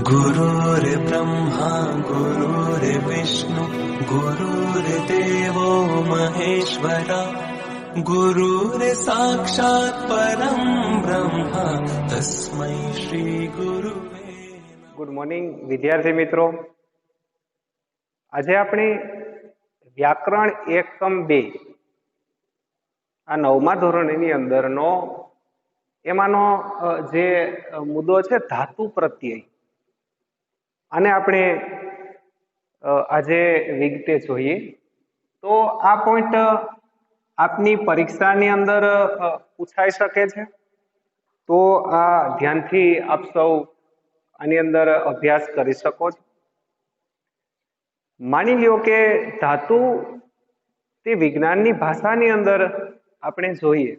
गुरुर्ब्रह्मा गुरुर्विष्णु गुरुर्देवो महेश्वरा गुरुर्साक्षात् परं ब्रह्म तस्मै श्री गुरुवे। ગુડ મોર્નિંગ વિદ્યાર્થી મિત્રો, આજે આપણે વ્યાકરણ એકમ 2 આ 9મા ધોરણની અંદરનો એમાંનો જે મુદ્દો છે ધાતુ પ્રત્યય, આને આપણે આજે વિગતે જોઈએ. તો આ પોઈન્ટ આપની પરીક્ષાની અંદર પૂછાઈ શકે છે, તો આ ધ્યાનથી આપ સૌ આની અંદર અભ્યાસ કરી શકો છો. માની લ્યો કે ધાતુ તે વિજ્ઞાનની ભાષાની અંદર આપણે જોઈએ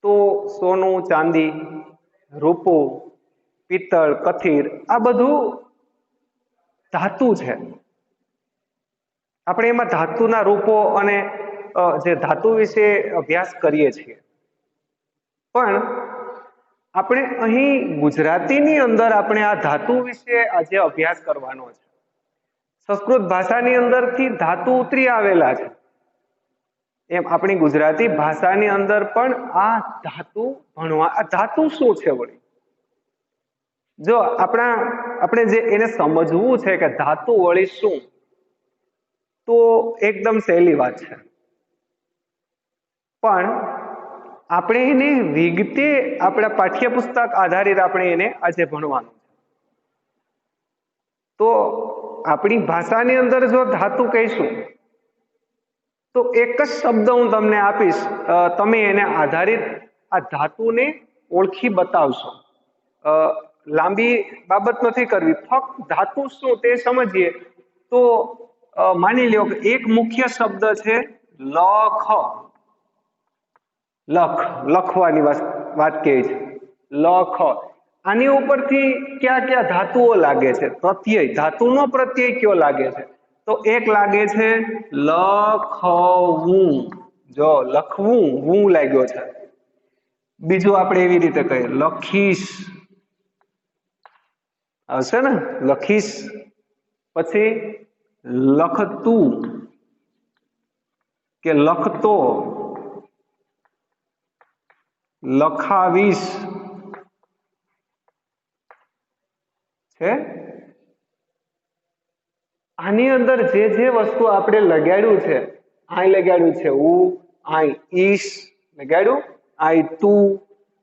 તો સોનું, ચાંદી, રૂપું, પિત્તળ, કથિર આ બધું ધાતુ છે. આપણે એમાં ધાતુના રૂપો અને જે ધાતુ વિશે અભ્યાસ કરીએ છીએ, પણ આપણે અહીં ગુજરાતીની અંદર આપણે આ ધાતુ વિશે આજે અભ્યાસ કરવાનો છે. સંસ્કૃત ભાષાની અંદરથી ધાતુ ઉતરી આવેલા છે, એમ આપણી ગુજરાતી ભાષાની અંદર પણ આ ધાતુ ભણવા, આ ધાતુ શું છે વળી? જો આપણે જે એને સમજવું છે કે ધાતુ વળી શું, તો એકદમ સહેલી વાત છે, પણ આપણે એને વિગતે આપણા પાઠ્યપુસ્તક આધારિત આપણે એને આજે ભણવાનું છે. તો આપણી ભાષાની અંદર જો ધાતુ કહીશું તો એક જ શબ્દ હું તમને આપીશ, તમે એને આધારિત આ ધાતુને ઓળખી બતાવશો. લાંબી બાબત નથી કરવી, ફક્ત ધાતુ શું તે સમજીએ. તો માની લ્યો કે એક મુખ્ય શબ્દ છે લખ. લખવાની વાત કહે છે, લખ. આની ઉપરથી ક્યાં ક્યાં ધાતુઓ લાગે છે? પ્રત્યય, ધાતુનો પ્રત્યય કયો લાગે છે? તો એક લાગે છે લખવું. જો લખવું, હું લાગ્યો છે. બીજું આપણે એવી રીતે કહીએ લખીશ, આવશે ને, લખીશ. પછી લખતું કે લખતો, લખાવીશ છે. આની અંદર જે જે વસ્તુ આપણે લગાડ્યું છે, આઈ લગાડ્યું છે ઉ, આઈ ઈશ લગાડ્યું, આઈ તું,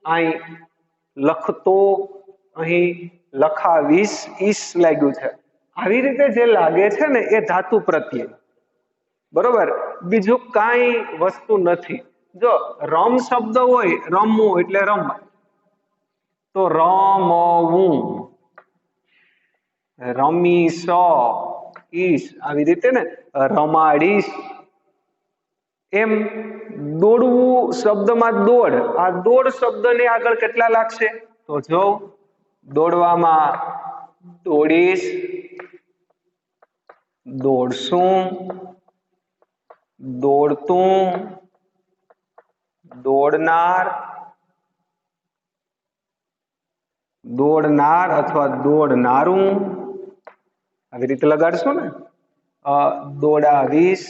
આઈ લખતો, અહીં લખાવીશ, ઈશ લાગ્યું છે. આવી રીતે જે લાગે છે ને એ ધાતુ પ્રત્યય, બરોબર. બીજું કાંઈ વસ્તુ નથી. જો રમ શબ્દ હોય, રમવું એટલે રમવા, તો રમવું, રમીશ, ઈશ, આવી રીતે ને, રમાડીશ. એમ દોડવું શબ્દમાં દોડ, આ દોડ શબ્દને આગળ કેટલા લાગશે? તો જો દોડવામાં દોડીશ, દોડશું, દોડતું, દોડનાર, દોડનાર અથવા દોડનારું, આવી રીતે લગાડશું ને. દોડાવીશ.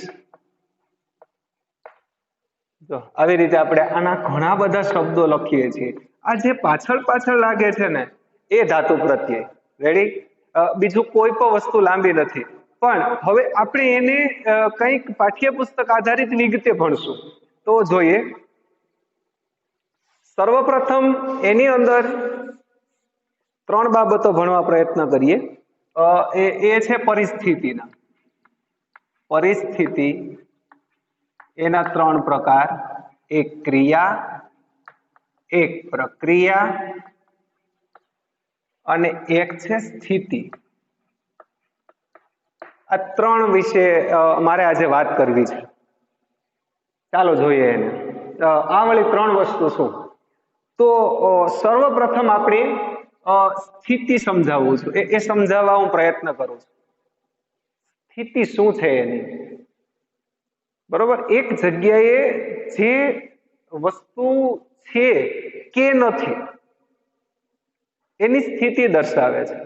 જો આવી રીતે આપણે આના ઘણા બધા શબ્દો લખીએ છીએ. આ જે પાછળ લાગે છે ને એ ધાતુ પ્રત્યય. રેડી? બીજું કોઈ પણ વસ્તુ લાંબી નથી, પણ હવે આપણે એને કંઈક પાઠ્યપુસ્તક આધારિત વિગતે ભણશું. તો જોઈએ, સર્વપ્રથમ એની અંદર 3 બાબતો ભણવા પ્રયત્ન કરીએ. એ છે પરિસ્થિતિના. પરિસ્થિતિ, એના 3 પ્રકાર, એક ક્રિયા, એક પ્રક્રિયા અને એક છે સ્થિતિ. આ 3 વિશે મારે આજે વાત કરવી છે. ચાલો જોઈએ એને. આ વળી 3 વસ્તુ શું? તો સર્વપ્રથમ આપણે સ્થિતિ સમજાવું છું, એ સમજાવવા હું પ્રયત્ન કરું છું. સ્થિતિ શું છે એની? બરોબર. એક જગ્યાએ જે વસ્તુ છે કે નથી એની સ્થિતિ દર્શાવે છે.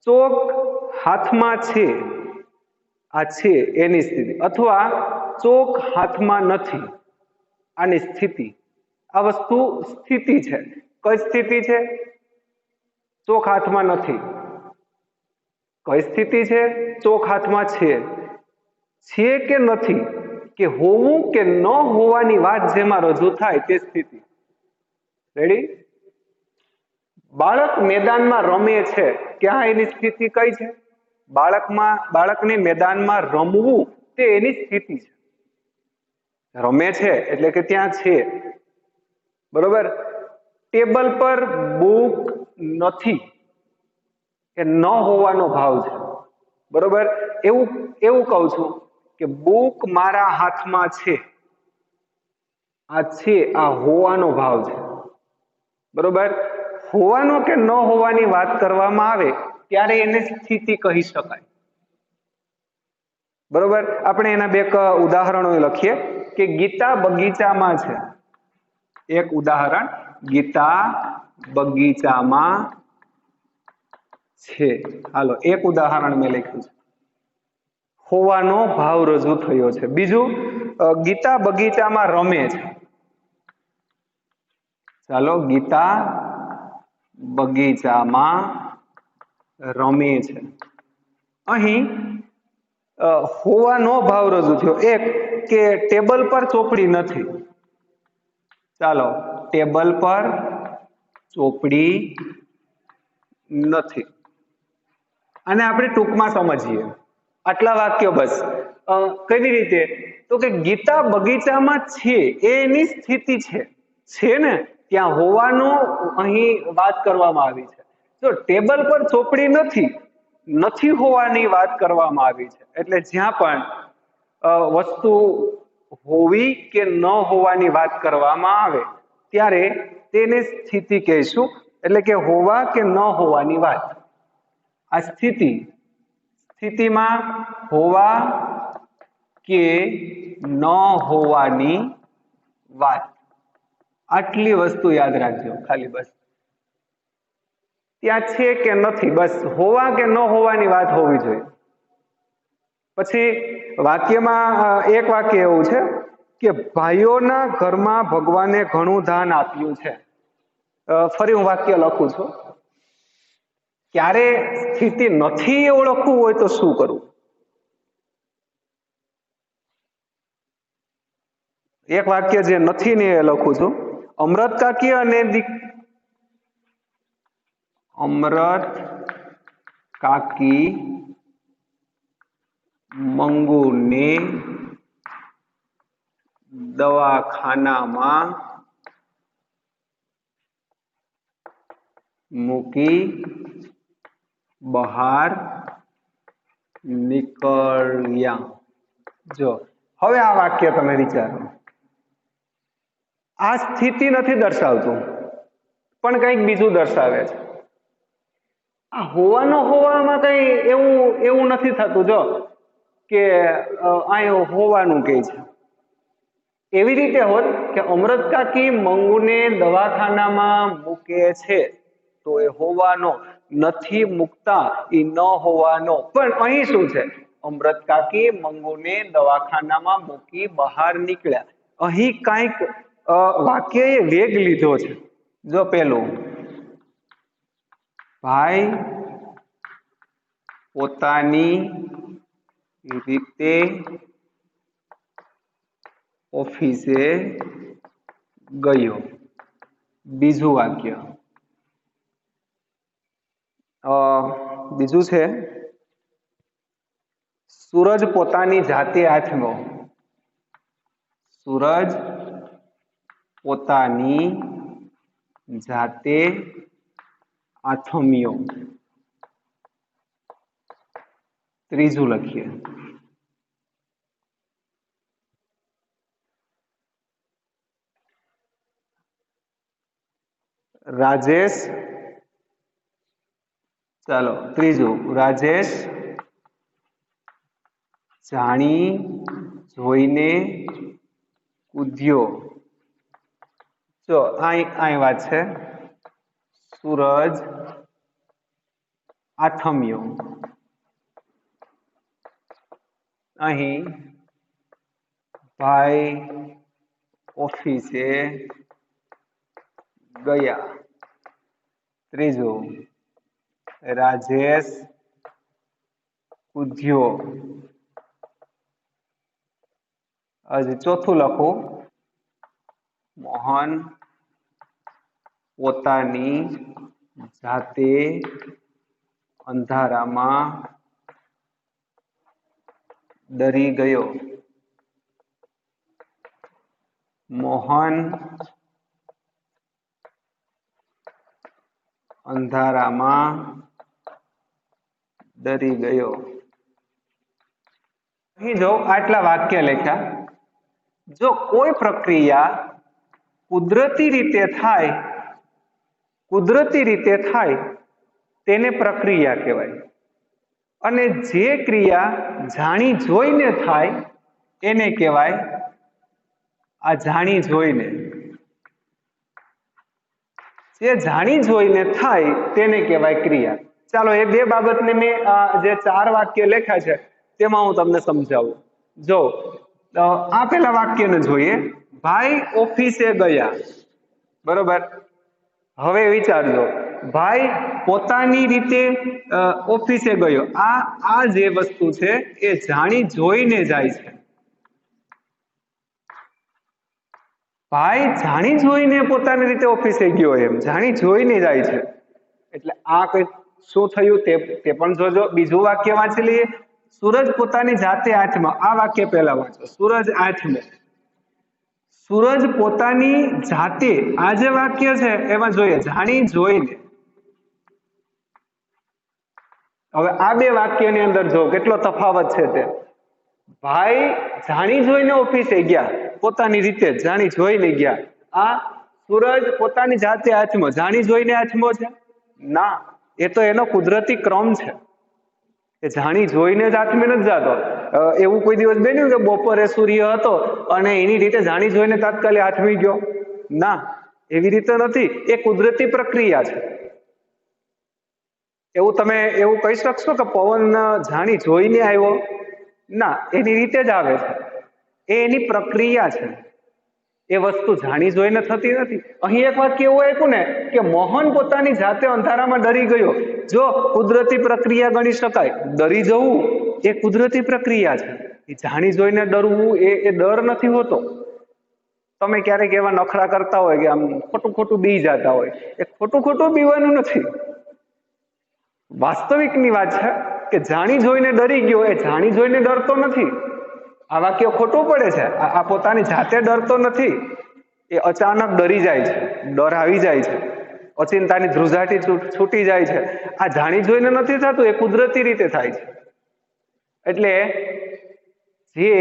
ચોક હાથમાં છે, આ છે એની સ્થિતિ, અથવા ચોક હાથમાં નથી, આની સ્થિતિ. આ વસ્તુ સ્થિતિ છે. કઈ સ્થિતિ છે? ચોક હાથમાં નથી. કઈ સ્થિતિ છે? ચોક હાથમાં છે. છે કે નથી, કે હોવું કે ન હોવાની વાત જેમાં રજૂ થાય તે સ્થિતિ. રેડી? બાળક મેદાનમાં રમે છે, ક્યાં એની સ્થિતિ કઈ છે? બાળકને મેદાનમાં રમવું તે એની સ્થિતિ છે. રમે છે એટલે કે ત્યાં છે. બરોબર? ટેબલ પર બુક નથી, કે ન હોવાનો ભાવ છે. બરોબર? એવું કહું છું કે બુક મારા હાથમાં છે, આ છે, આ હોવાનો ભાવ છે. બરોબર? હોવાનો કે ન હોવાની વાત કરવામાં આવે ત્યારે એને સ્થિતિ કહી શકાય. બરોબર? આપણે એના બે ઉદાહરણો લખીએ કે ગીતા બગીચામાં છે. એક ઉદાહરણ, ગીતા બગીચામાં છે. હાલો, એક ઉદાહરણ મેં લખ્યું છે. હોવાનો ભાવ રજૂ થયો છે. બીજું, ગીતા બગીચામાં રમે છે. ચાલો, ગીતા બગીચામાં રમે છે. અહીં હોવાનો ભાવ રજૂ થયો. એક કે ટેબલ પર ચોપડી નથી. ચાલો, ટેબલ પર ચોપડી નથી. અને આપણે ટૂંકમાં સમજીએ, આટલા વાક્યો બસ. કેવી રીતે? તો કે ગીતા બગીચામાં છે એ એની સ્થિતિ છે ને, ત્યાં હોવાનો અહીં વાત કરવામાં આવી છે. જો ટેબલ પર ચોપડી નથી હોવાની વાત કરવામાં આવી છે. એટલે જ્યાં પણ વસ્તુ હોવી કે ન હોવાની વાત કરવામાં આવે ત્યારે તેને સ્થિતિ કહીશું. એટલે કે હોવા કે ન હોવાની વાત. આ સ્થિતિમાં હોવા કે ન હોવાની વાત. આટલી વસ્તુ યાદ રાખજો ખાલી, બસ. ત્યાં છે કે નથી, બસ હોવા કે ન હોવાની વાત હોવી જોઈએ. પછી વાક્યમાં એક વાક્ય એવું છે કે ભાઈઓના ઘરમાં ભગવાને ઘણું દાન આપ્યું છે. ફરી હું વાક્ય લખું છું. ક્યારે સ્થિતિ નથી એ ઓળખવું હોય તો શું કરવું? એક વાક્ય જે નથી ને એ લખું છું. અમરત કાકી અને અમરત કાકી મંગુને દવાખાનામાં મૂકી બહાર નીકળ્યા. જો હવે આ વાક્ય તમે વિચારો. આ સ્થિતિ નથી દર્શાવતું, પણ કંઈક બીજું દર્શાવે છે. આ હોવામાં કઈ એવું નથી થતું. જો કે અહીં હોવાનું કહે છે. એવી રીતે હોત કે અમરત કાકી મંગુને દવાખાનામાં મૂકે છે, તો એ હોવાનો. નથી મૂકતા, એ ન હોવાનો. પણ અહીં શું છે? અમરત કાકી મંગુને દવાખાનામાં મૂકી બહાર નીકળ્યા. અહીં કાંઈક વાક્યએ વેગ લીધો છે. જો પેલું, ભાઈ પોતાની રીતે ઓફિસે ગયો. બીજું વાક્ય, બીજું છે સૂરજ પોતાની જાતે આથમ્યો. સૂરજ પોતાની જાતે આથમ્યો. ત્રીજું લખીએ, રાજેશ. ચાલો, ત્રીજું, રાજેશ જાણી જોઈને કૂદ્યો. જો અહીં વાત છે, સૂરજ આથમ્યો. અહીં ભાઈ ઓફિસે ગયા. ત્રીજું, રાજેશ કૂદ્યો. હજી ચોથું લખું, મોહન પોતાની જાતે અંધારામાં ડરી ગયો. મોહન અંધારામાં ડરી ગયો. અહીં જો આટલા વાક્ય લખ્યા. જો કોઈ પ્રક્રિયા કુદરતી રીતે થાય તેને પ્રક્રિયા કહેવાય. અને જે ક્રિયા જાણી જોઈને થાય એને કહેવાય આ જાણી જોઈને. જે જાણી જોઈને થાય તેને કહેવાય ક્રિયા. ચાલો એ બે બાબતને મેં જે 4 વાક્ય લખ્યા છે તેમાં હું તમને સમજાવું. જો આ પેલા વાક્યને જોઈએ, ભાઈ ઓફિસે ગયા. બરોબર. હવે વિચારજો, ભાઈ પોતાની રીતે ઓફિસે ગયો. આ જે વસ્તુ છે એ જાણી જોઈને જાય છે. ભાઈ જાણી જોઈને પોતાની રીતે ઓફિસે ગયો, એમ જાણી જોઈને જાય છે. એટલે આ કઈ શું થયું તે પણ જોજો. બીજું વાક્ય વાંચી લઈએ, સૂરજ પોતાની જાતે આંચમાં. આ વાક્ય પહેલા વાંચો, સૂરજ આંચમે. સૂરજ પોતાની જાતે, આ જે વાક્ય છે એમાં જોઈએ જાણી જોઈને. હવે આ બે વાક્યની અંદર જો કેટલો તફાવત છે તે. ભાઈ જાણી જોઈને ઓફિસે ગયા, પોતાની રીતે જાણી જોઈને ગયા. આ સૂરજ પોતાની જાતે આંચમો, જાણી જોઈને આંચમો છે ના, એ તો એનો કુદરતી ક્રમ છે. એ જાણી જોઈને જ આંચમે નથી જાતો. એવું કોઈ દિવસ બન્યું કે બપોરે સૂર્ય હતો અને એની રીતે જાણી જોઈને તાત્કાલિક આંચમી ગયો? ના, એવી રીતે નથી. એ કુદરતી પ્રક્રિયા છે. એવું તમે એવું કહી શકશો કે પવન જાણી જોઈને આવ્યો? ના, એની રીતે જ આવે છે. એ એની પ્રક્રિયા છે. એ વસ્તુ જાણી જોઈને થતી નથી. અહીં એક વાક્ય એવું આપ્યું ને કે મોહન પોતાની જાતે અંધારામાં ડરી ગયો. જો કુદરતી પ્રક્રિયા ગણી શકાય. ડરી જવું એ કુદરતી પ્રક્રિયા છે. એ જાણી જોઈને ડરવું એ ડર નથી હોતો. તમે ક્યારેક એવા નખરા કરતા હોય કે આમ ખોટું બી જતા હોય, એ ખોટું બીવાનું નથી. વાસ્તવિકની વાત છે કે જાણી જોઈને ડરી ગયો એ જાણી જોઈને ડરતો નથી. આ વાક્ય ખોટું પડે છે. આ પોતાની જાતે ડરતો નથી, એ અચાનક ડરી જાય છે, ડર આવી જાય છે, અચિંતાની ધ્રુજાટી છૂટી જાય છે. આ જાણી જોઈને નથી થતું, એ કુદરતી રીતે થાય છે. એટલે જે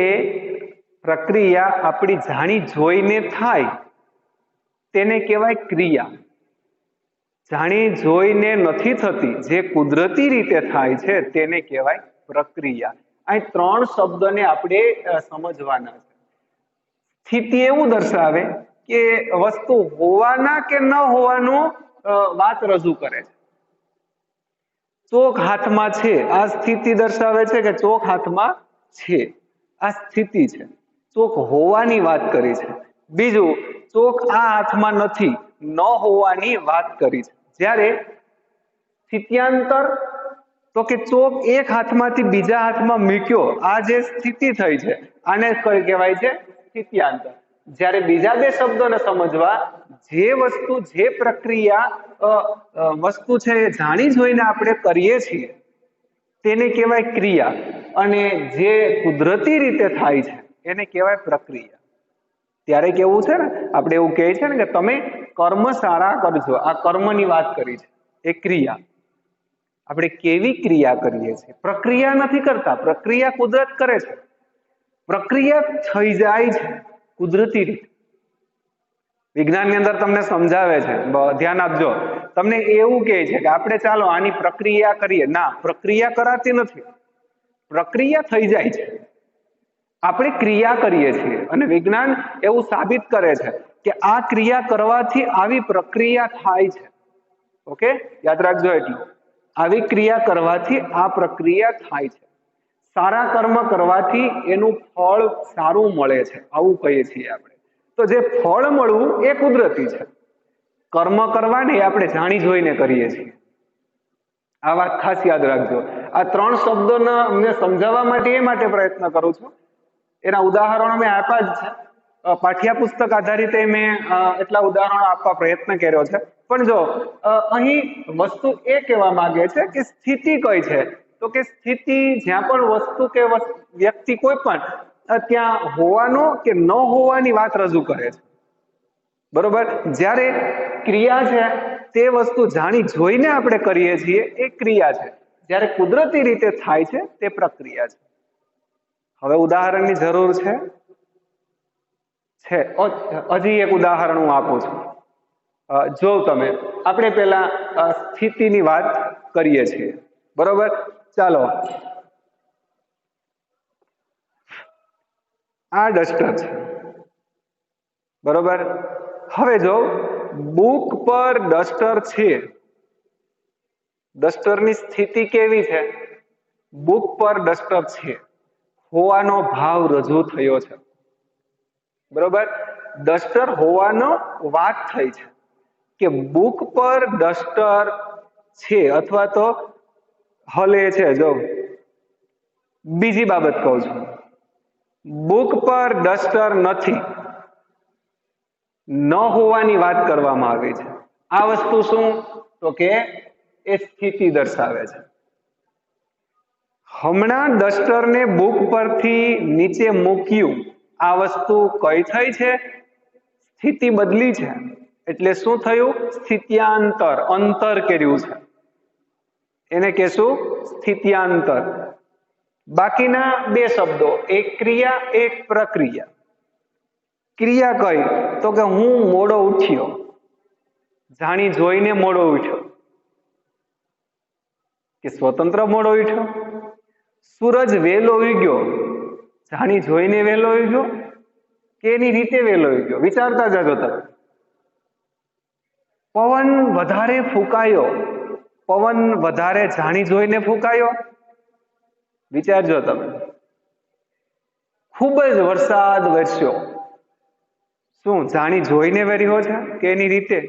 પ્રક્રિયા આપણી જાણી જોઈને થાય તેને કહેવાય ક્રિયા. જાણી જોઈને નથી થતી, જે કુદરતી રીતે થાય છે તેને કહેવાય પ્રક્રિયા. અહીં 3 શબ્દને આપણે સમજવાના છે. સ્થિતિ એવું દર્શાવે કે વસ્તુ હોવાના કે ન હોવાનું વાત રજૂ કરે છે. ચોક હાથમાં છે, આ સ્થિતિ દર્શાવે છે કે ચોક હાથમાં છે, આ સ્થિતિ છે. ચોક હોવાની વાત કરી છે. બીજું, ચોક આ હાથમાં નથી, ન હોવાની વાત કરી છે. જ્યારે સ્થિત્યાંતર તો કે ચોક એક હાથમાંથી બીજા હાથમાં મૂક્યો, આ જે સ્થિતિ થઈ છે આને કહેવાય છે સ્થિત્યાંતર. જ્યારે બીજા બે શબ્દોને સમજવા, જે વસ્તુ જે પ્રક્રિયા વસ્તુ છે એ જાણી જોઈને આપણે કરીએ છીએ તેને કહેવાય ક્રિયા, અને જે કુદરતી રીતે થાય છે એને કહેવાય પ્રક્રિયા. ત્યારે કેવું છે ને, આપણે એવું કહે છે ને કે તમે કર્મ સારા કરજો. આ કર્મની વાત કરી છે, એ ક્રિયા. આપણે કેવી ક્રિયા કરીએ છીએ? પ્રક્રિયા નથી કરતા, પ્રક્રિયા કુદરત કરે છે. પ્રક્રિયા થઈ જાય છે કુદરતી રીતે. વિજ્ઞાનની અંદર તમને સમજાવે છે, ધ્યાન આપજો. તમને એવું કહે છે કે આપણે ચાલો આની પ્રક્રિયા કરીએ. ના, પ્રક્રિયા કરાતી નથી, પ્રક્રિયા થઈ જાય છે. આપણે ક્રિયા કરીએ છીએ અને વિજ્ઞાન એવું સાબિત કરે છે કે આ ક્રિયા કરવાથી આવી પ્રક્રિયા થાય છે. ઓકે, યાદ રાખજો એટલું. આવી ક્રિયા કરવાથી આ પ્રક્રિયા થાય છે. સારા કર્મ કરવાથી એનું ફળ સારું મળે છે, આવું કહીએ છીએ આપણે. તો જે ફળ મળવું એ કુદરતી છે. કર્મ કરવાને આપણે જાણી જોઈને કરીએ છીએ. આ વાત ખાસ યાદ રાખજો. આ 3 શબ્દોના અમને સમજાવવા માટે એ માટે પ્રયત્ન કરું છું. એના ઉદાહરણો મેં આપ્યા જ છે. પાઠ્યપુસ્તક આધારિત મેં એટલા ઉદાહરણો આપવા પ્રયત્ન કર્યો છે. પણ જો અહીં વસ્તુ એ કહેવા માંગે છે કે સ્થિતિ કઈ છે, તો કે સ્થિતિ જ્યાં પણ વસ્તુ કે વ્યક્તિ કોઈ પણ ત્યાં હોવાનો કે ન હોવાની વાત રજૂ કરે છે. બરોબર. જ્યારે ક્રિયા છે તે વસ્તુ જાણી જોઈને આપણે કરીએ છીએ એ ક્રિયા છે. જ્યારે કુદરતી રીતે થાય છે તે પ્રક્રિયા છે. હવે ઉદાહરણની જરૂર છે. હજી એક ઉદાહરણ હું આપું છું. જો તમે આપણે પેલા સ્થિતિની વાત કરીએ છીએ. બરોબર. ચાલો, આ ડસ્ટર છે. બરોબર. હવે જો બુક પર ડસ્ટર છે, ડસ્ટરની સ્થિતિ કેવી છે? બુક પર ડસ્ટર છે હોવાનો ભાવ રજૂ થયો છે. બરોબર. ડસ્ટર હોવાનો વાત થઈ છે કે બુક પર ડસ્ટર છે અથવા તો હલે છે. જો બીજી બાબત કહું છું, બુક પર ડસ્ટર નથી, ન હોવાની વાત કરવામાં આવી છે. આ વસ્તુ શું? તો કે એ સ્થિતિ દર્શાવે છે. હમણાં ડસ્ટરને બુક પરથી નીચે મૂક્યું, આ વસ્તુ કઈ થઈ છે? સ્થિતિ બદલી છે. એટલે શું થયું? સ્થિત્યાંતર, અંતર કર્યું છે. એને કહેશું સ્થિત્યાંતર. બાકીના 2 શબ્દો, એક ક્રિયા એક પ્રક્રિયા. ક્રિયા કઈ? તો કે હું મોડો ઉઠ્યો, જાણી જોઈને મોડો ઉઠ્યો કે સ્વતંત્ર મોડો ઉઠ્યો. સૂરજ વહેલો ઉગ્યો, જાણી જોઈને વહેલો ઉગ્યો કે એની રીતે વહેલો ઉગ્યો? વિચારતા જજો તમે. પવન વધારે ફૂંકાયો, પવન વધારે જાણી જોઈને ફૂંકાયો? વિચારજો તમે. ખૂબ જ વરસાદ વરસ્યો, શું જાણી જોઈને વર્યો છે કે એની રીતે?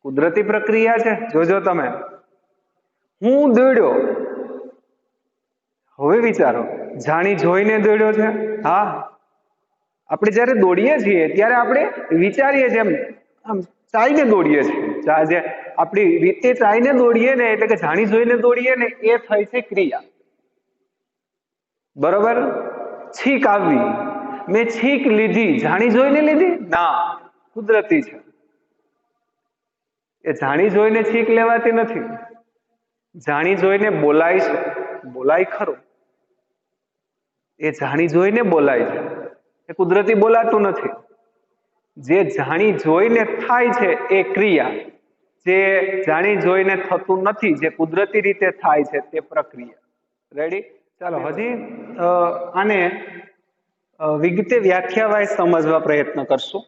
કુદરતી પ્રક્રિયા છે. જોજો તમે. હું દોડ્યો, હવે વિચારો, જાણી જોઈને દોડ્યો છે? હા. આપણે જ્યારે દોડીએ છીએ ત્યારે આપણે વિચારીએ છીએ, આમ ચાઈને દોડીએ છીએ. જે આપણી રીતે ચાઈને દોડીએ ને, એટલે કે જાણી જોઈને દોડીએ ને, એ થઈ છે ક્રિયા. બરોબર. છીક આવી, મેં છીક લીધી, જાણી જોઈને લીધી? ના, કુદરતી છે. એ જાણી જોઈને છીક લેવાતી નથી. જાણી જોઈને બોલાય છે, બોલાય ખરું. એ જાણી જોઈને બોલાય છે, એ કુદરતી બોલાતું નથી. જે જાણી જોઈને થાય છે એ ક્રિયા, જે જાણી જોઈને થતું નથી, જે કુદરતી રીતે થાય છે તે પ્રક્રિયા. રેડી? ચાલો, હજી આને વિગતે વ્યાખ્યા વાઇઝ સમજવા પ્રયત્ન કરશું.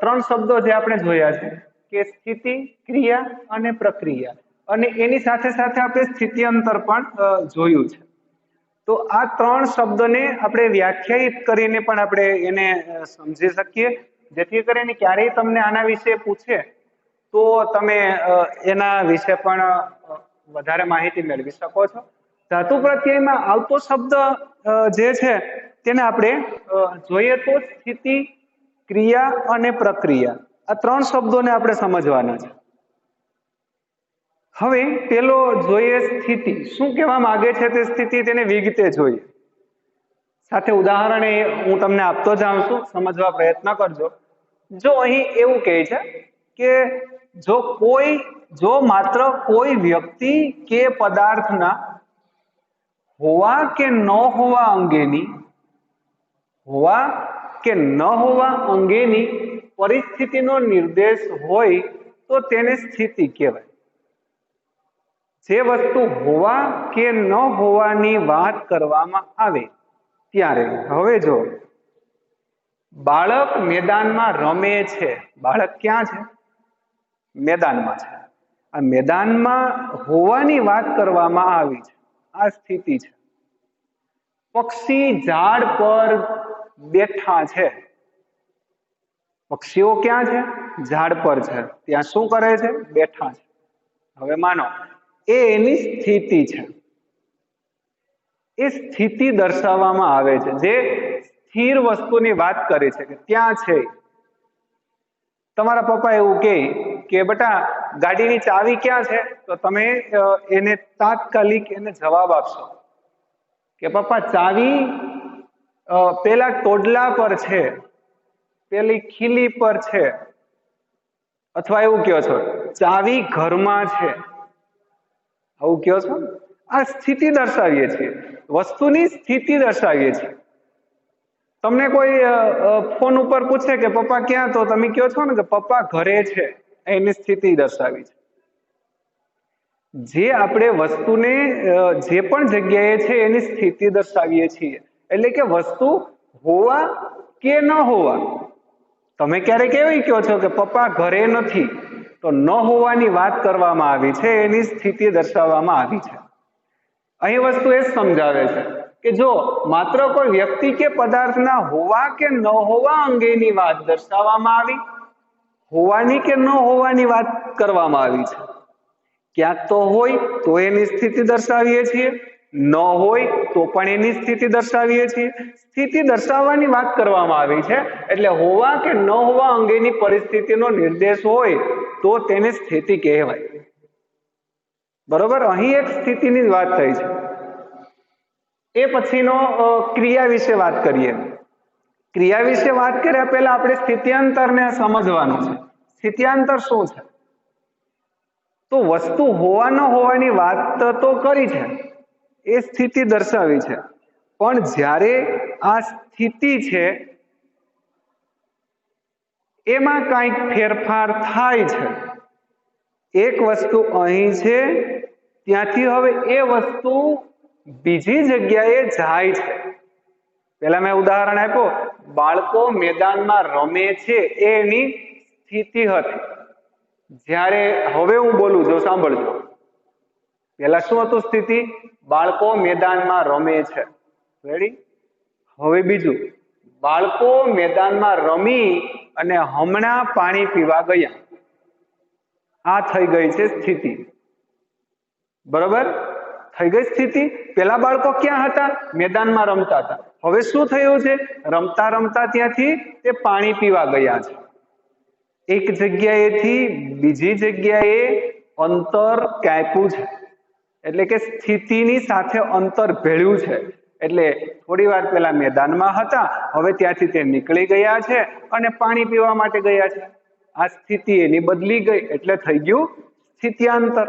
3 શબ્દો જે આપણે જોયા છે કે સ્થિતિ, ક્રિયા અને પ્રક્રિયા, અને એની સાથે સાથે આપણે સ્થિત્યંતર પણ જોયું છે. તો આ 3 શબ્દને આપણે વ્યાખ્યાયિત કરીને પણ આપણે એને સમજી શકીએ, જેથી કરીને ક્યારેય તમને આના વિશે પૂછે તો તમે એના વિશે પણ વધારે માહિતી મેળવી શકો છો. ધાતુ પ્રત્યયમાં આવતો શબ્દ જે છે તેને આપણે જોઈએ તો સ્થિતિ, ક્રિયા અને પ્રક્રિયા, આ 3 શબ્દોને આપણે સમજવાના છે. હવે પેલો જોઈએ સ્થિતિ. શું કહેવા માંગે છે તે સ્થિતિ, તેને વિગતે જોઈએ. સાથે ઉદાહરણ હું તમને આપતો જાઉં છું, સમજવા પ્રયત્ન કરજો. જો અહીં એવું કહે છે કે જો માત્ર કોઈ વ્યક્તિ કે પદાર્થના હોવા કે ન હોવા અંગેની પરિસ્થિતિનો નિર્દેશ હોય તો તેને સ્થિતિ કહેવાય. જે વસ્તુ હોવા કે ન હોવાની વાત કરવામાં આવે ત્યારે, હવે જો બાળક મેદાનમાં રમે છે, બાળક ક્યાં છે? મેદાનમાં છે. આ મેદાનમાં હોવાની વાત કરવામાં આવી છે. આ સ્થિતિ છે. પક્ષી ઝાડ પર બેઠા છે. પક્ષીઓ ક્યાં છે? ઝાડ પર છે. ત્યાં શું કરે છે? બેઠા છે. હવે માનો એ એની સ્થિતિ છે. એ સ્થિતિ દર્શાવવામાં આવે છે. જે સ્થિર વસ્તુની વાત કરી છે કે ત્યાં છે. તમારા પપ્પા એવું કહે કે બેટા ગાડીની ચાવી ક્યાં છે? તો તમે એને તાત્કાલિક એને જવાબ આપશો કે પપ્પા ચાવી પેલા ટોડલા પર છે, પેલી ખીલી પર છે, અથવા એવું કહો છો ચાવી ઘરમાં છે. આવું કહો છો. આ સ્થિતિ દર્શાવીએ છીએ, વસ્તુની સ્થિતિ દર્શાવીએ છીએ. તમને કોઈ ફોન ઉપર પૂછે કે પપ્પા ક્યાં? તો તમે કહો છો ને કે પપ્પા ઘરે છે. એની સ્થિતિ દર્શાવી છે. જે આપણે વસ્તુને જે પણ જગ્યાએ છે એની સ્થિતિ દર્શાવીએ છીએ. એટલે કે વસ્તુ હોવા કે ન હોવા. તમે ક્યારેક એવી કહો છો કે પપ્પા ઘરે નથી, તો ન હોવાની વાત કરવામાં આવી છે, એની સ્થિતિ દર્શાવવામાં આવી છે. અહીં વસ્તુ એ સમજાવે છે કે જો માત્ર કોઈ વ્યક્તિ કે પદાર્થના હોવા કે ન હોવા અંગેની વાત દર્શાવવામાં આવી, હોવાની કે ન હોવાની વાત કરવામાં આવી છે. ક્યાંક તો હોય તો એની સ્થિતિ દર્શાવીએ છીએ, ન હોય તો પણ એની સ્થિતિ દર્શાવીએ છીએ. સ્થિતિ દર્શાવવાની વાત કરવામાં આવી છે એટલે હોવા કે ન હોવા અંગેની પરિસ્થિતિનો નિર્દેશ હોય તો તેને સ્થિતિ કહેવાય. બરોબર. અહીં એક સ્થિતિની વાત થઈ છે. એ પછીનો ક્રિયા વિશે વાત કરીએ. ક્રિયા વિશે વાત કર્યા પહેલા આપણે સ્થિત્યાંતરને સમજવાનું છે. સ્થિત્યાંતર શું છે? તો વસ્તુ હોવા ન હોવાની વાત તો કરી છે, એ સ્થિતિ દર્શાવી છે. પણ જ્યારે આ સ્થિતિ છે એમાં કંઈક ફેરફાર થાય છે. એક વસ્તુ અહીં છે, ત્યાંથી હવે એ વસ્તુ બીજી જગ્યાએ જાય છે. પેલા મેં ઉદાહરણ આપ્યો, બાળકો મેદાનમાં રમે છે, એ એની સ્થિતિ હતી. જ્યારે હવે હું બોલું, જો સાંભળજો. પેલા શું હતું સ્થિતિ? બાળકો મેદાનમાં રમે છે. રેડી? હવે બીજું, બાળકો મેદાનમાં રમી અને હમણાં પાણી પીવા ગયા. આ થઈ ગઈ છે સ્થિતિ. બરોબર? થઈ ગઈ સ્થિતિ. પેલા બાળકો ક્યાં હતા? મેદાનમાં રમતા હતા. હવે શું થયું છે? રમતા રમતા ત્યાંથી તે પાણી પીવા ગયા છે. એક જગ્યાએથી બીજી જગ્યાએ અંતર કાપ્યું છે. એટલે કે સ્થિતિની સાથે અંતર ભેળ્યું છે. એટલે થોડી વાર પહેલા મેદાનમાં હતા, હવે ત્યાંથી તે નીકળી ગયા છે અને પાણી પીવા માટે ગયા છે. આ સ્થિતિ એની બદલી ગઈ એટલે થઈ ગયું સ્થિત્યાંતર.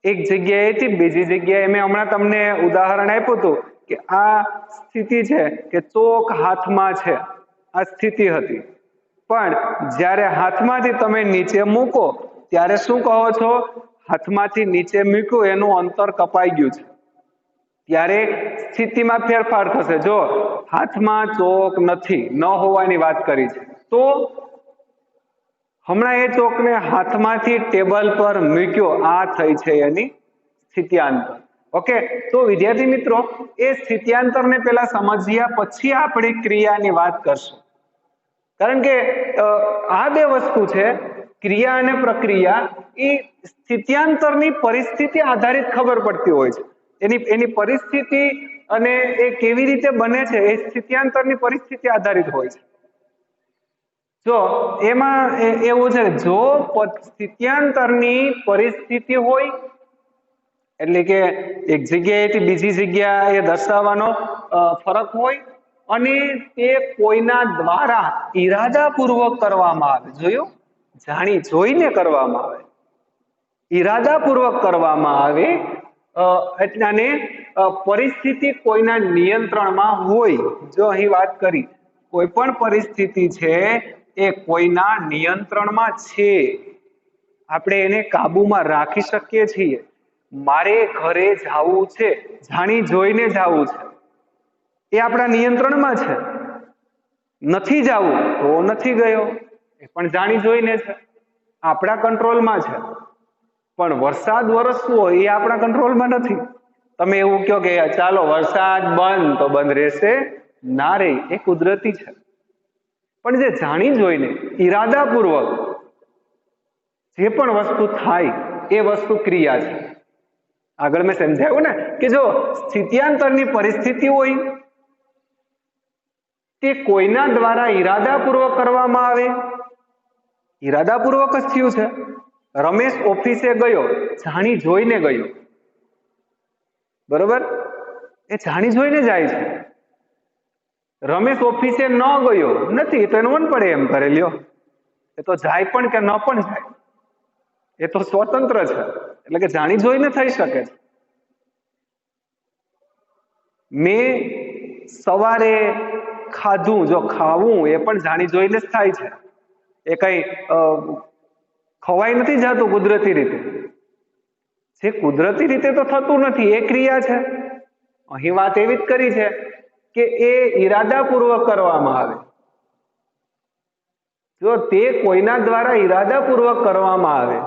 એક જગ્યાએથી બીજી જગ્યાએ, મેં હમણાં તમને ઉદાહરણ આપ્યું હતું કે આ સ્થિતિ છે કે ચોક હાથમાં છે, આ સ્થિતિ હતી. પણ જ્યારે હાથમાંથી તમે નીચે મૂકો ત્યારે શું કહો છો? હાથમાંથી નીચે મૂક્યું એનું અંતર કપાઈ ગયું છે. ત્યારે સ્થિતિમાં ફેરફાર થશે. જો હાથમાં ચોક નથી, ન હોવાની વાત કરી છે, તો હમણાં એ ચોકને હાથમાંથી ટેબલ પર મૂક્યો, આ થઈ છે એની સ્થિત્યાંતર. ઓકે. તો વિદ્યાર્થી મિત્રો, એ સ્થિત્યાંતરને પહેલા સમજ્યા પછી આપણે ક્રિયાની વાત કરશું. કારણ કે આ બે વસ્તુ છે, ક્રિયા અને પ્રક્રિયા, એ સ્થિત્યાંતરની પરિસ્થિતિ આધારિત ખબર પડતી હોય છે. એની પરિસ્થિતિ અને એ કેવી રીતે બને છે એ સ્થિત્યાંતરની પરિસ્થિતિ આધારિત હોય છે. જો એમાં એવું છે, જો સ્થિત્યાંતરની પરિસ્થિતિ હોય એટલે કે એક જગ્યાએથી બીજી જગ્યાએ દર્શાવવાનો ફરક હોય અને તે કોઈના દ્વારા ઈરાદાપૂર્વક કરવામાં આવે. જોયું? જાણી જોઈને કરવામાં આવે, ઈરાદાપૂર્વક કરવામાં આવે, એટલે પરિસ્થિતિ કોઈના નિયંત્રણમાં હોય. જો અહીં વાત કરી, કોઈ પણ પરિસ્થિતિ છે એ કોઈના નિયંત્રણમાં છે, આપણે એને કાબુમાં રાખી શકીએ છીએ. મારે ઘરે જવું છે, જાણી જોઈને જવું છે, એ આપણા નિયંત્રણમાં છે. નથી જવું તો નથી ગયો, એ પણ જાણી જોઈને છે, આપણા કંટ્રોલમાં છે. પણ વરસાદ વરસવો એ આપણા કંટ્રોલમાં નથી. તમે એવું કહો કે ચાલો વરસાદ બંધ, તો બંધ રહેશે ના રે, એ કુદરતી છે. પણ જે જાણી જોઈને ઈરાદાપૂર્વક જે પણ વસ્તુ થાય એ વસ્તુ ક્રિયા છે. આગળ મેં સમજાવ્યું ને કે જો સ્થિત્યાંતરની પરિસ્થિતિ હોય તે કોઈના દ્વારા ઈરાદાપૂર્વક કરવામાં આવે, ઈરાદાપૂર્વક જ થયું છે. રમેશ ઓફિસે ગયો, જાણી જોઈને ગયો, બરોબર, એ જાણી જોઈને જાય છે. રમેશ ઓફિસે ન ગયો નથી, તો એનું મન પડે એમ કરે લ્યો, એ તો જાય પણ કે ન પણ જાય, એ તો સ્વતંત્ર છે. એટલે કે જાણી જોઈને થઈ શકે છે. મેં સવારે ખાધું, જો ખાવું એ પણ જાણી જોઈને જ થાય છે. એ કઈ ખવાઈ નથી જતું કુદરતી રીતે. જે કુદરતી રીતે તો થતું નથી એ ક્રિયા છે. અહીં વાત એવી જ કરી છે કે એ ઈરાદાપૂર્વક કરવામાં આવે. જો તે કોઈના દ્વારા ઈરાદાપૂર્વક કરવામાં આવે.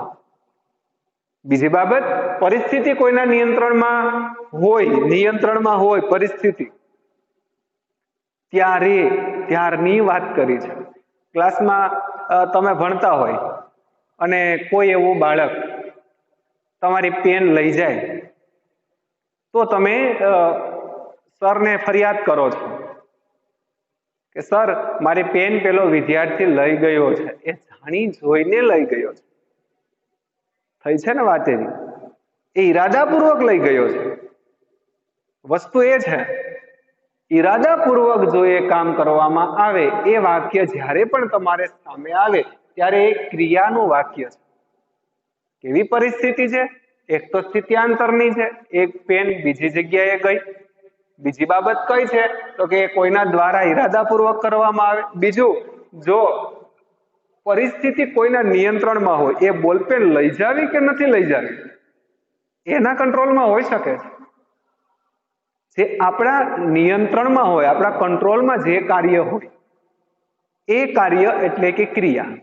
બીજી બાબત, પરિસ્થિતિ કોઈના નિયંત્રણમાં હોય પરિસ્થિતિ, ત્યારની વાત કરી છે. ક્લાસમાં તમે ભણતા હોય અને કોઈ એવું બાળક તમારી પેન લઈ જાય તો તમે સરને ફરિયાદ કરો છો કે સર મારી પેન પેલો વિદ્યાર્થી લઈ ગયો છે, એ જાણી જોઈને લઈ ગયો છે. થઈ છે ને વાત એની, એ ઈરાદાપૂર્વક લઈ ગયો છે. વસ્તુ એ છે ઈરાદાપૂર્વક જો એ કામ કરવામાં આવે, એ વાક્ય જ્યારે પણ તમારે સામે આવે ત્યારે એ ક્રિયાનું વાક્ય છે. કેવી પરિસ્થિતિ છે? એક તો સ્થિત્યાંતરની છે, એક પેન બીજી જગ્યાએ ગઈ. બીજી બાબત કઈ છે તો કે કોઈના દ્વારા ઈરાદાપૂર્વક કરવામાં આવે. બીજું, જો પરિસ્થિતિ કોઈના નિયંત્રણમાં હોય, એ બોલપેન લઈ જાવી કે નથી લઈ જાવી એના કંટ્રોલમાં હોઈ શકે છે. જે આપણા નિયંત્રણમાં હોય, આપણા કંટ્રોલમાં જે કાર્ય હોય એ કાર્ય એટલે કે ક્રિયા.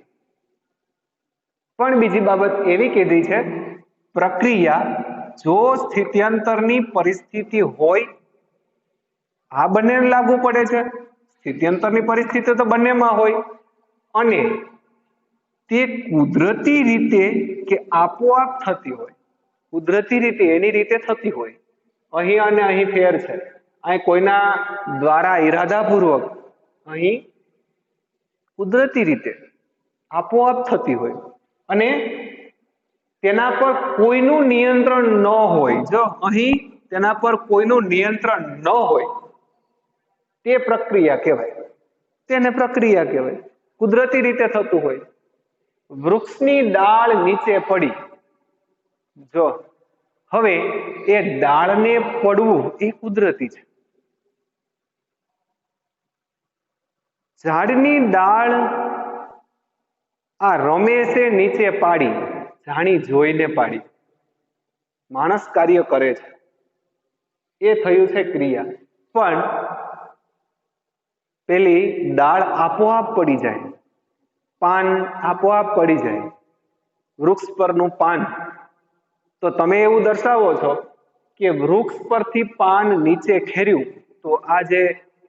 પણ બીજી બાબત એવી કીધી છે, પ્રક્રિયા જો સ્થિત્યાંતરની પરિસ્થિતિ હોય, આ બંને લાગુ પડે છે. સ્થિત્યાંતરની પરિસ્થિતિ તો બંનેમાં હોય અને તે કુદરતી રીતે કે આપોઆપ થતી હોય, કુદરતી રીતે એની રીતે થતી હોય. અહીં અને અહીં ફેર છે. અહીં કોઈના દ્વારા ઈરાદાપૂર્વક, અહીં કુદરતી રીતે આપોઆપ થતી હોય અને તેના પર કોઈનું નિયંત્રણ ન હોય. જો અહીં તેના પર કોઈનું નિયંત્રણ ન હોય તે પ્રક્રિયા કહેવાય, તેને પ્રક્રિયા કહેવાય. કુદરતી રીતે થતું હોય. વૃક્ષની ડાળ નીચે પડી, જો હવે એ ડાળને પડવું એ કુદરતી છે. ઝાડની ડાળ આ રમેશે નીચે પાડી, જાણી જોઈને પાડી. માણસ કાર્ય કરે છે, એ થયું છે ક્રિયા. પણ પેલી ડાળ આપોઆપ પડી જાય, પાન આપોઆપ પડી જાય, વૃક્ષ પરનું પાન. તો તમે એવું દર્શાવો છો કે વૃક્ષ પરથી પાન નીચે ખેર્યું, તો આ જે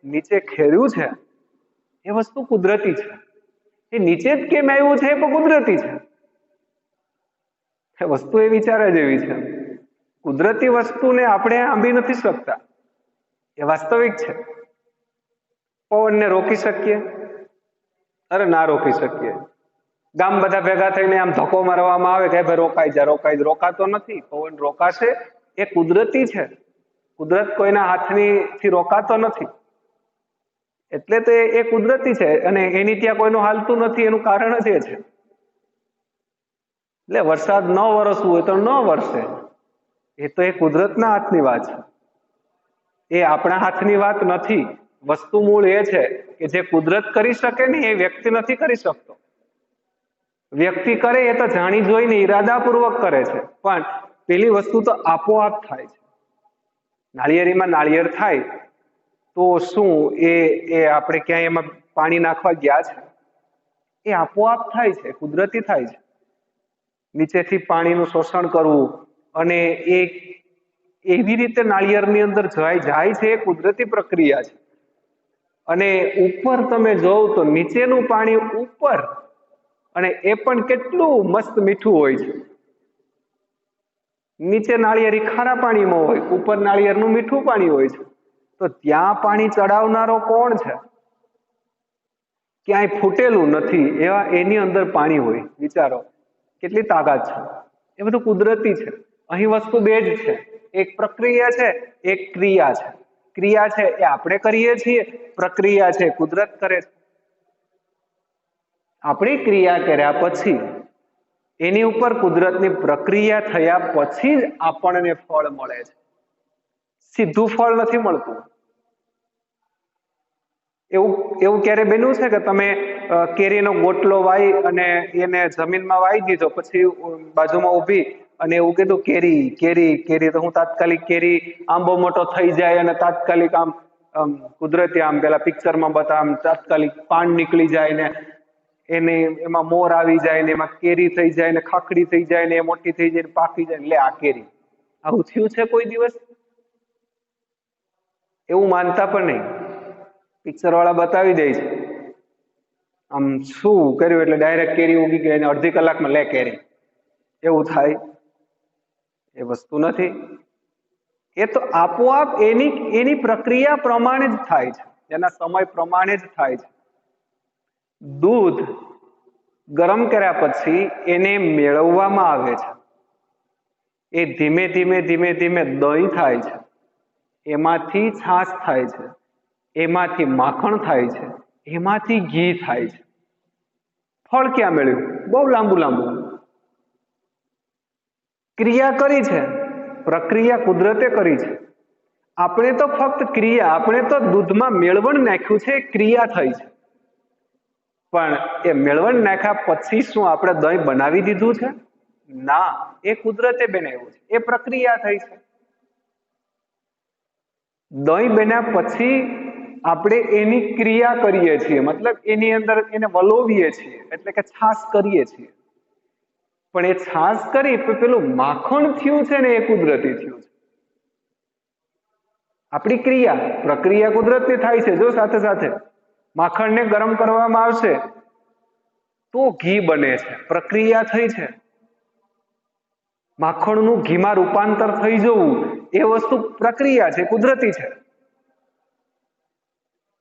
નીચે ખેર્યું છે એ વસ્તુ કુદરતી છે. એ નીચે જ કેમ આવ્યું છે એ પણ કુદરતી છે. એ વસ્તુ એ વિચારવા જેવી છે. કુદરતી વસ્તુને આપણે આંબી નથી શકતા, એ વાસ્તવિક છે. પવનને રોકી શકીએ? અરે ના રોકી શકીએ. ગામ બધા ભેગા થઈને આમ ધક્કો મારવામાં આવે કે ભાઈ રોકાઈ જા, રોકાઈ જા. રોકાતો નથી. પવન રોકાશે, એ કુદરતી છે. કુદરત કોઈના હાથથી રોકાતો નથી. એટલે તો એ કુદરતી છે અને એની ત્યાં કોઈનું હાલતું નથી. એનું કારણ જ એ છે. એટલે વરસાદ ન વરસવું હોય તો ન વરસે, એ તો એ કુદરતના હાથની વાત છે. એ આપણા હાથની વાત નથી. વસ્તુ મૂળ એ છે કે જે કુદરત કરી શકે ને એ વ્યક્તિ નથી કરી શકતો. વ્યક્તિ કરે એ તો જાણી જોઈને ઈરાદાપૂર્વક કરે છે, પણ પેલી વસ્તુ તો આપોઆપ થાય છે. નાળિયેરીમાં નાળિયેર થાય તો શું એ આપણે ક્યાંય એમાં પાણી નાખવા ગયા છે? એ આપોઆપ થાય છે, કુદરતી થાય છે. નીચેથી પાણીનું શોષણ કરવું અને એ એવી રીતે નાળિયેરની અંદર જાય છે, એ કુદરતી પ્રક્રિયા છે. અને ઉપર તમે જોવ તો નીચેનું પાણી ઉપર, અને એ પણ કેટલું મસ્ત મીઠું હોય છે. નીચે નાળિયેરી ખારા પાણીમાં હોય, ઉપર નાળિયેરનું મીઠું પાણી હોય છે. તો ત્યાં પાણી ચડાવનારો કોણ છે? ક્યાંય ફૂટેલું નથી એવા એની અંદર પાણી હોય. વિચારો કેટલી તાકાત છે. એ બધું કુદરતી છે. અહીં વસ્તુ બે જ છે, એક પ્રક્રિયા છે, એક ક્રિયા છે. ક્રિયા છે એ આપણે કરીએ છીએ, પ્રક્રિયા છે કુદરત કરે છે. આપણી ક્રિયા કર્યા પછી, એની ઉપર કુદરતની પ્રક્રિયા થયા પછી જ આપણને ફળ મળે છે. સીધું ફળ નથી મળતું. એવું ક્યારે બન્યું છે કે તમે કેરીનો ગોટલો વાવી અને એને જમીનમાં વાવી દીધો, પછી બાજુમાં ઊભી અને એવું કીધું કેરી કેરી કેરી, તો હું તાત્કાલિક કેરી આંબો મોટો થઈ જાય અને તાત્કાલિક આમ કુદરતી આમ પેલા પિક્ચરમાં બતાવે તાત્કાલિક પાન નીકળી જાય ને એને એમાં મોર આવી જાય ને એમાં કેરી થઈ જાય ને ખાખડી થઈ જાય ને એ મોટી થઈ જાય પાકી જાય, લે આ કેરી. આવું થયું છે કોઈ દિવસ? એવું માનતા પણ નહીં. પિક્ચર વાળા બતાવી દે છે આમ શું કર્યું એટલે ડાયરેક્ટ કેરી ઉગી ગઈ અને અડધી કલાકમાં લે કેરી, એવું થાય? એ વસ્તુ નથી. એ તો આપોઆપ એની પ્રક્રિયા પ્રમાણે જ થાય છે, એના સમય પ્રમાણે જ થાય છે. દૂધ ગરમ કર્યા પછી એને મેળવવામાં આવે છે. એ ધીમે ધીમે ધીમે ધીમે દહીં થાય છે, એમાંથી છાશ થાય છે, એમાંથી માખણ થાય છે, એમાંથી ઘી થાય છે. ફળ ક્યાં મળ્યું? બહુ લાંબુ લાંબુ. ક્રિયા કરી છે, પ્રક્રિયા કુદરતે કરી છે. આપણે તો ફક્ત ક્રિયા, આપણે તો દૂધમાં મેળવણ નાખ્યું છે, ક્રિયા થઈ છે. પણ એ મેળવણ નાખ્યા પછી શું આપણે દહીં બનાવી દીધું છે? ના, એ કુદરતે બનાવ્યું છે, એ પ્રક્રિયા થઈ છે. દહીં બન્યા પછી આપણે એની ક્રિયા કરીએ છીએ, મતલબ એની અંદર એને વલોવીએ છીએ, એટલે કે છાશ કરીએ છીએ. પણ એ છાશ કરી તો પેલું માખણ થયું છે ને, એ કુદરતી થયું છે. આપણી ક્રિયા, પ્રક્રિયા કુદરતી થાય છે. જો સાથે સાથે માખણને ગરમ કરવામાં આવશે તો ઘી બને છે, પ્રક્રિયા થઈ છે. માખણનું ઘીમાં રૂપાંતર થઈ જવું એ વસ્તુ પ્રક્રિયા છે, કુદરતી છે.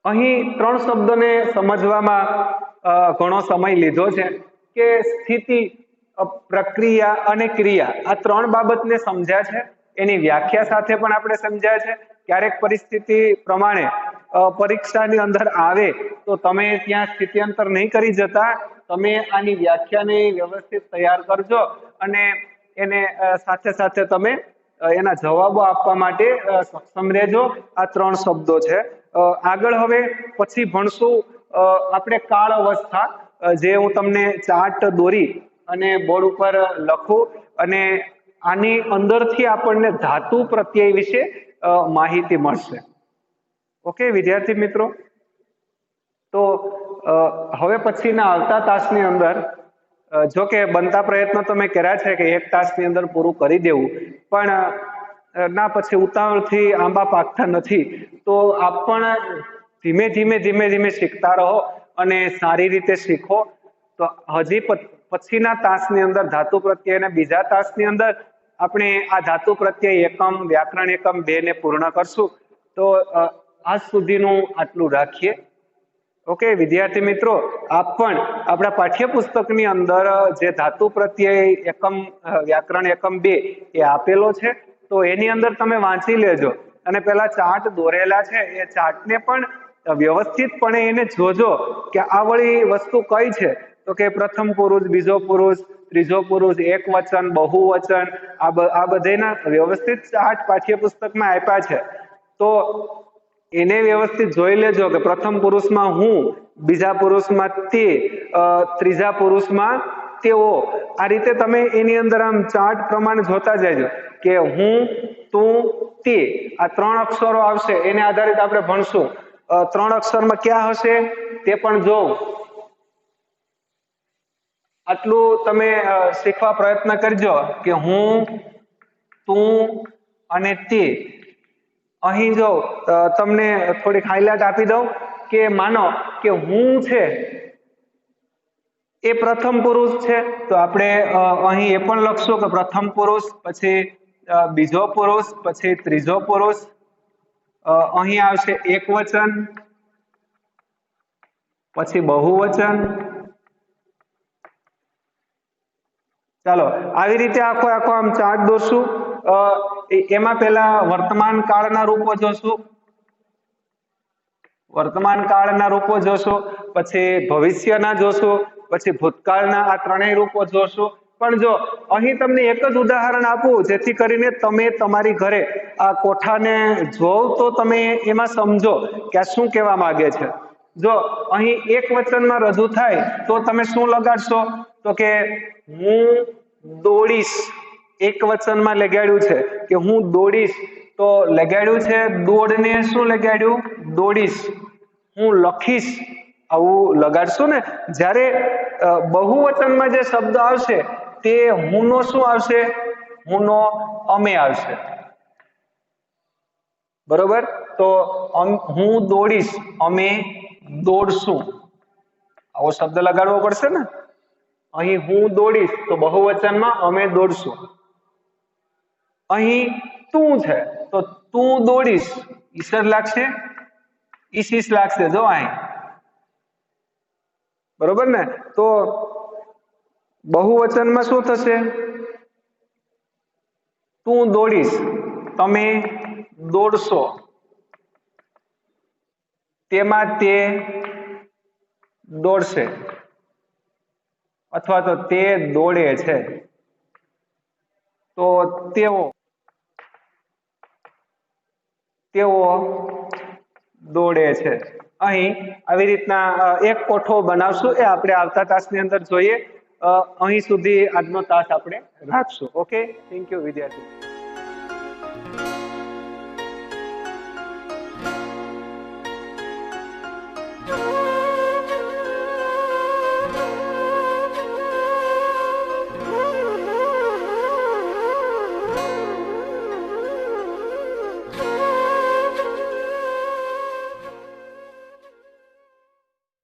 અહીં 3 શબ્દોને સમજવામાં ઘણો સમય લીધો છે કે સ્થિતિ, પ્રક્રિયા અને ક્રિયા, આ 3 બાબતને સમજ્યા છે. એની વ્યાખ્યા સાથે પણ આપણે સમજ્યા છે. ક્યારેક પરિસ્થિતિ પ્રમાણે પરીક્ષાની અંદર આવે તો તમે ત્યાં સ્થિત્યંતર નહીં કરી જતા, તમે આની વ્યાખ્યાને વ્યવસ્થિત તૈયાર કરજો અને એને સાથે સાથે તમે એના જવાબો આપવા માટે સક્ષમ રહેજો. આ 3 શબ્દો છે. આગળ હવે પછી ભણશું આપણે કાળ અવસ્થા, જે હું તમને ચાર્ટ દોરી અને બોર્ડ ઉપર લખું અને આની અંદરથી આપણને ધાતુ પ્રત્યય વિશે માહિતી મળશે. ઓકે વિદ્યાર્થી મિત્રો, તો હવે પછીના આવતા તાસની અંદર, જો કે બનતા પ્રયત્નો તો મેં કર્યા છે કે 1 તાસની અંદર પૂરું કરી દેવું, પણ ના, પછી ઉતાવળથી આંબા પાકતા નથી. તો આપ પણ ધીમે ધીમે ધીમે ધીમે શીખતા રહો અને સારી રીતે શીખો. તો હજી પછીના તાસની અંદર ધાતુ પ્રત્યય અને બીજા તાસની અંદર આપણે આ ધાતુ પ્રત્યય એકમ, વ્યાકરણ એકમ 2 ને પૂર્ણ કરશું. તો આજ સુધીનું આટલું રાખીએ. ઓકે વિદ્યાર્થી મિત્રો, આપ પણ આપણા પાઠ્યપુસ્તકની અંદર જે ધાતુ પ્રત્યય એકમ, વ્યાકરણ એકમ 2 એ આપેલો છે, તો એની અંદર તમે વાંચી લેજો અને પેલા ચાર્ટ દોરેલા છે એ ચાર્ટને પણ વ્યવસ્થિતપણે એને જોજો કે આ વળી વસ્તુ કઈ છે. તો કે પ્રથમ પુરુષ, બીજો પુરુષ, ત્રીજો પુરુષ, એક વચન, બહુવચન, આ બધાના વ્યવસ્થિત ચાર્ટ પાઠ્યપુસ્તકમાં આપ્યા છે. તો એને વ્યવસ્થિત જોઈ લેજો કે પ્રથમ પુરુષમાં હું, બીજા પુરુષમાં તે, ત્રીજા પુરુષમાં તેઓ. આ રીતે તમે એની અંદર આમ ચાર્ટ પ્રમાણે જોતા જજો કે હું, તું, તે, આ 3 અક્ષરો આવશે, એને આધારિત આપણે ભણશું. 3 અક્ષરમાં ક્યાં હશે તે પણ જોઉં. આટલું તમે શીખવા પ્રયત્ન કરજો કે હું, તું અને તે. અહીં જો તમને થોડીક હાઇલાઇટ આપી દઉં કે માનો કે હું છે એ પ્રથમ પુરુષ છે, તો આપણે અહીં એ પણ લખશું કે પ્રથમ પુરુષ, પછી બીજો પુરુષ, પછી ત્રીજો પુરુષ. અહીં આવશે એકવચન, પછી બહુવચન. ચાલો આવી રીતે આખો આમ ચાર્ટ દોરશું. એમાં પહેલા વર્તમાન કાળના રૂપો જોશું, વર્તમાન કાળના રૂપો જોશું, પછી ભવિષ્યના જોશું, પછી ભૂતકાળના. આ ત્રણેય રૂપો જોશું. પણ જો અહીં તમને એક જ ઉદાહરણ આપું જેથી કરીને તમે તમારી ઘરે આ કોઠાને જોવ તો તમે એમાં સમજો કે આ શું કહેવા માંગે છે. જો અહીં એક વચનમાં રજૂ થાય તો તમે શું લગાડશો? તો કે હું દોડીશ. એક વચનમાં લગાડ્યું છે કે હું દોડીશ, તો લગાડ્યું છે દોડને શું લગાડ્યું? દોડીશ. હું લખીશ, આવું લગાડશો ને. જ્યારે બહુવચનમાં જે શબ્દ આવશે તે હુંનો શું આવશે? હુંનો અમે આવશે. બરોબર? તો હું દોડીશ, અમે દોડશું, આવો શબ્દ લગાડવો પડશે ને. અહીં હું દોડીશ તો બહુવચનમાં અમે દોડશું. અહીં તું છે તો તું દોડીશ, ઈસર લાગશે, ઈસીસ લાગશે. જો અહીં બરોબર ને. તો બહુવચનમાં શું થશે? તું દોડીશ, તમે દોડશો, તેમાં તે દોડશે, અથવા તો તે દોડે છે, તો તેઓ દોડે છે. અહીં આવી રીતના એક કોઠો બનાવશું, એ આપણે આવતા તાસની અંદર જોઈએ. અહીં સુધી આજનો તાસ આપણે રાખશું. ઓકે, થેન્ક યુ વિદ્યાર્થી.